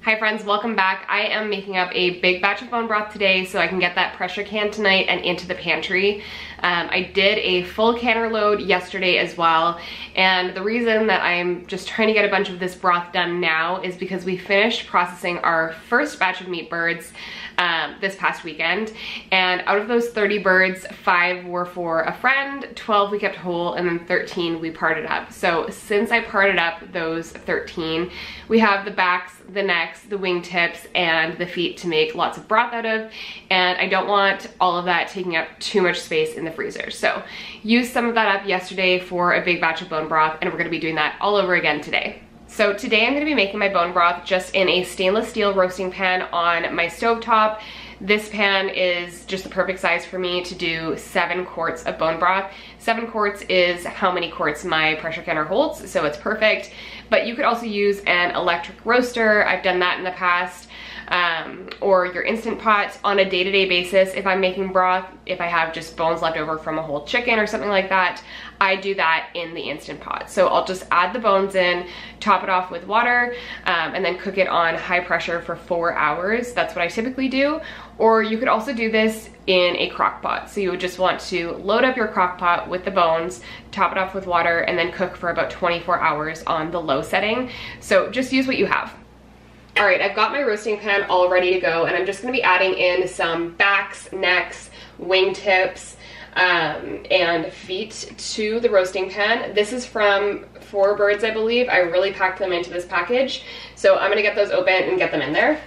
Hi friends, welcome back. I am making up a big batch of bone broth today so I can get that pressure can tonight and into the pantry. I did a full canner load yesterday as well, and the reason that I'm just trying to get a bunch of this broth done now is because we finished processing our first batch of meat birds this past weekend, and out of those 30 birds, 5 were for a friend, 12 we kept whole, and then 13 we parted up. So since I parted up those 13, we have the backs, the necks, the wingtips, and the feet to make lots of broth out of, and I don't want all of that taking up too much space in the freezer. So used some of that up yesterday for a big batch of bone broth, and we're gonna be doing that all over again today. So today I'm gonna be making my bone broth just in a stainless steel roasting pan on my stovetop. This pan is just the perfect size for me to do 7 quarts of bone broth. 7 quarts is how many quarts my pressure canner holds, so it's perfect. But you could also use an electric roaster. I've done that in the past. Or your Instant Pot on a day-to-day basis. If I'm making broth, if I have just bones left over from a whole chicken or something like that, I do that in the Instant Pot. So I'll just add the bones in, top it off with water, and then cook it on high pressure for 4 hours. That's what I typically do. Or you could also do this in a crock pot. So you would just want to load up your crock pot with the bones, top it off with water, and then cook for about 24 hours on the low setting. So just use what you have. All right, I've got my roasting pan all ready to go, and I'm just gonna be adding in some backs, necks, wingtips, and feet to the roasting pan. This is from 4 birds, I believe. I really packed them into this package. So I'm gonna get those open and get them in there.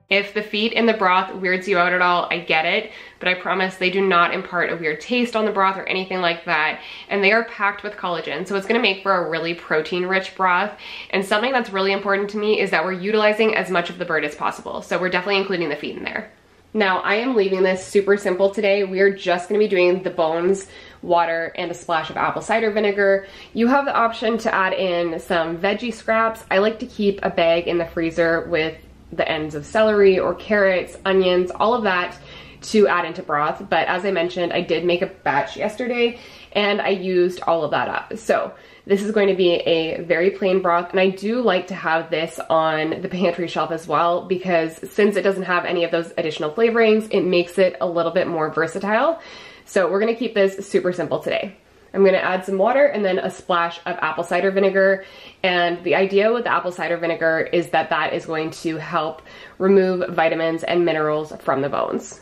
If the feet in the broth weirds you out at all, I get it, but I promise they do not impart a weird taste on the broth or anything like that. And they are packed with collagen, so it's gonna make for a really protein-rich broth. And something that's really important to me is that we're utilizing as much of the bird as possible. So we're definitely including the feet in there. Now, I am leaving this super simple today. We are just gonna be doing the bones, water, and a splash of apple cider vinegar. You have the option to add in some veggie scraps. I like to keep a bag in the freezer with the ends of celery or carrots, onions, all of that to add into broth. But as I mentioned, I did make a batch yesterday and I used all of that up. So this is going to be a very plain broth, and I do like to have this on the pantry shelf as well, because since it doesn't have any of those additional flavorings, it makes it a little bit more versatile. So we're gonna keep this super simple today. I'm gonna add some water and then a splash of apple cider vinegar. And the idea with the apple cider vinegar is that that is going to help remove vitamins and minerals from the bones.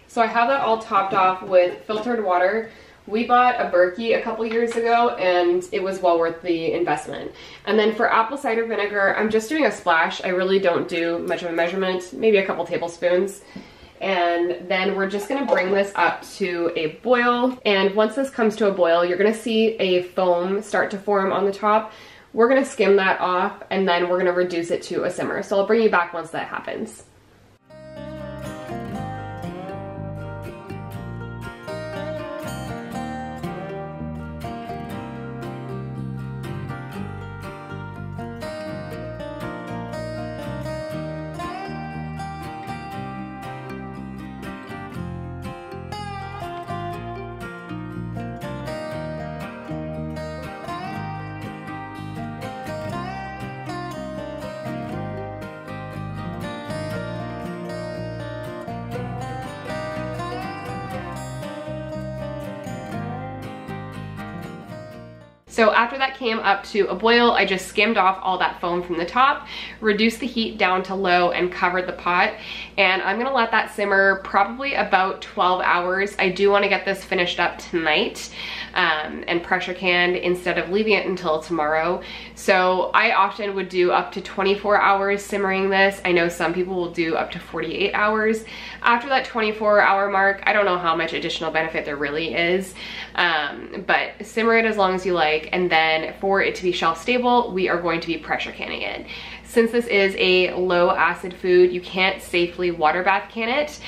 So I have that all topped off with filtered water. We bought a Berkey a couple years ago and it was well worth the investment. And then for apple cider vinegar, I'm just doing a splash. I really don't do much of a measurement, maybe a couple tablespoons. And then we're just gonna bring this up to a boil. And once this comes to a boil, you're gonna see a foam start to form on the top. We're gonna skim that off and then we're gonna reduce it to a simmer. So I'll bring you back once that happens. So after that came up to a boil, I just skimmed off all that foam from the top, reduced the heat down to low, and covered the pot. And I'm gonna let that simmer probably about 12 hours. I do wanna get this finished up tonight and pressure canned instead of leaving it until tomorrow. So I often would do up to 24 hours simmering this. I know some people will do up to 48 hours. After that 24-hour mark, I don't know how much additional benefit there really is, but simmer it as long as you like, and then for it to be shelf stable, we are going to be pressure canning it. Since this is a low acid food, you can't safely water bath can it,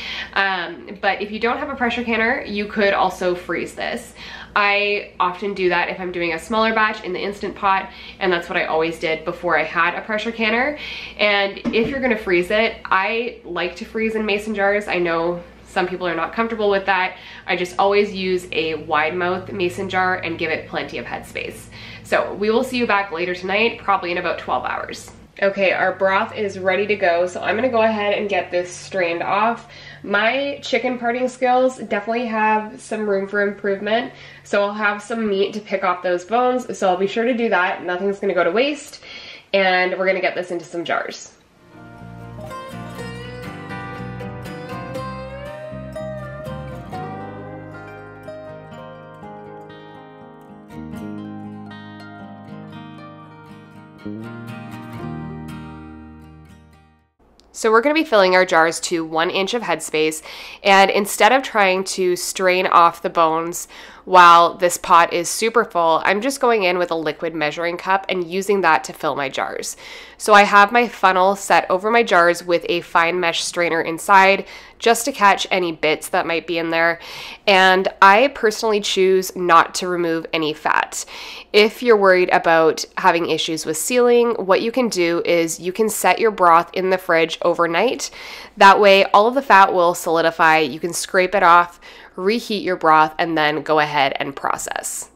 but if you don't have a pressure canner, you could also freeze this. I often do that if I'm doing a smaller batch in the Instant Pot, and that's what I always did before I had a pressure canner. And if you're gonna freeze it, I like to freeze in mason jars. I know some people are not comfortable with that. I just always use a wide mouth mason jar and give it plenty of headspace. So we will see you back later tonight, probably in about 12 hours. Okay, our broth is ready to go, so I'm gonna go ahead and get this strained off. My chicken parting skills definitely have some room for improvement, so I'll have some meat to pick off those bones, so I'll be sure to do that. Nothing's gonna go to waste, and we're gonna get this into some jars. So we're going to be filling our jars to 1 inch of headspace, and instead of trying to strain off the bones while this pot is super full, I'm just going in with a liquid measuring cup and using that to fill my jars. So I have my funnel set over my jars with a fine mesh strainer inside just to catch any bits that might be in there, and I personally choose not to remove any fat. If you're worried about having issues with sealing, what you can do is you can set your broth in the fridge overnight. That way all of the fat will solidify, you can scrape it off, reheat your broth, and then go ahead and process.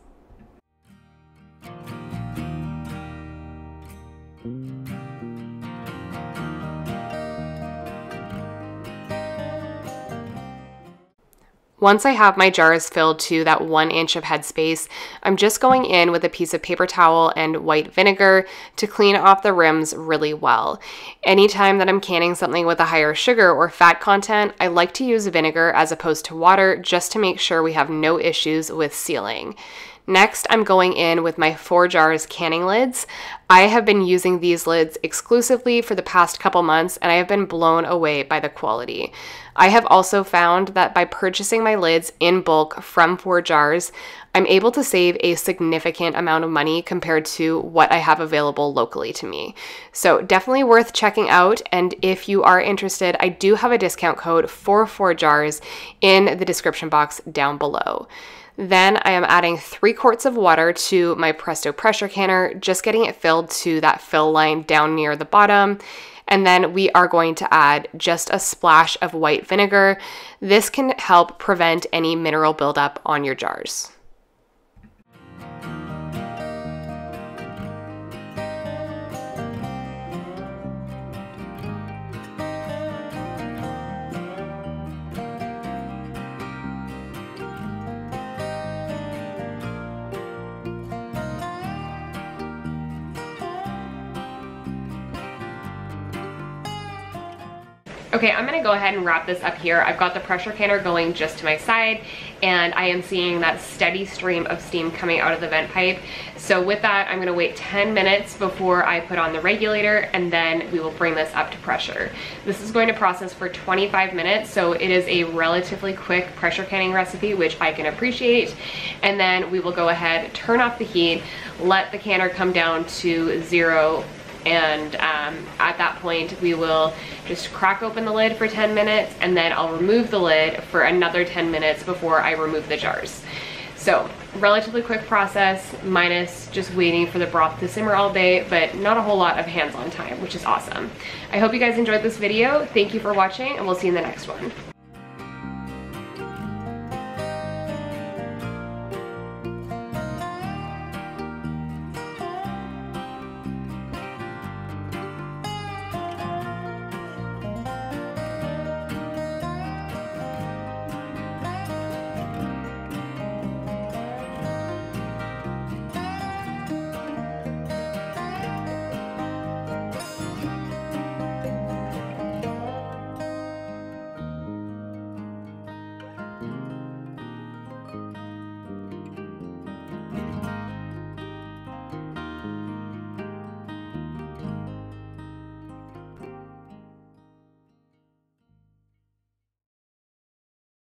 Once I have my jars filled to that 1 inch of headspace, I'm just going in with a piece of paper towel and white vinegar to clean off the rims really well. Anytime that I'm canning something with a higher sugar or fat content, I like to use vinegar as opposed to water just to make sure we have no issues with sealing. Next, I'm going in with my 4 jars canning lids. I have been using these lids exclusively for the past couple months, and I have been blown away by the quality. I have also found that by purchasing my lids in bulk from 4 jars, I'm able to save a significant amount of money compared to what I have available locally to me. So definitely worth checking out, and if you are interested, I do have a discount code for 4 jars in the description box down below. Then I am adding 3 quarts of water to my Presto pressure canner, just getting it filled to that fill line down near the bottom. And then we are going to add just a splash of white vinegar. This can help prevent any mineral buildup on your jars. Okay, I'm gonna go ahead and wrap this up here. I've got the pressure canner going just to my side, and I am seeing that steady stream of steam coming out of the vent pipe. So with that, I'm gonna wait 10 minutes before I put on the regulator, and then we will bring this up to pressure. This is going to process for 25 minutes, so it is a relatively quick pressure canning recipe, which I can appreciate. And then we will go ahead, turn off the heat, let the canner come down to 0, and at that point we will just crack open the lid for 10 minutes, and then I'll remove the lid for another 10 minutes before I remove the jars. So relatively quick process, minus just waiting for the broth to simmer all day, but not a whole lot of hands-on time, which is awesome. I hope you guys enjoyed this video. Thank you for watching, and we'll see you in the next one.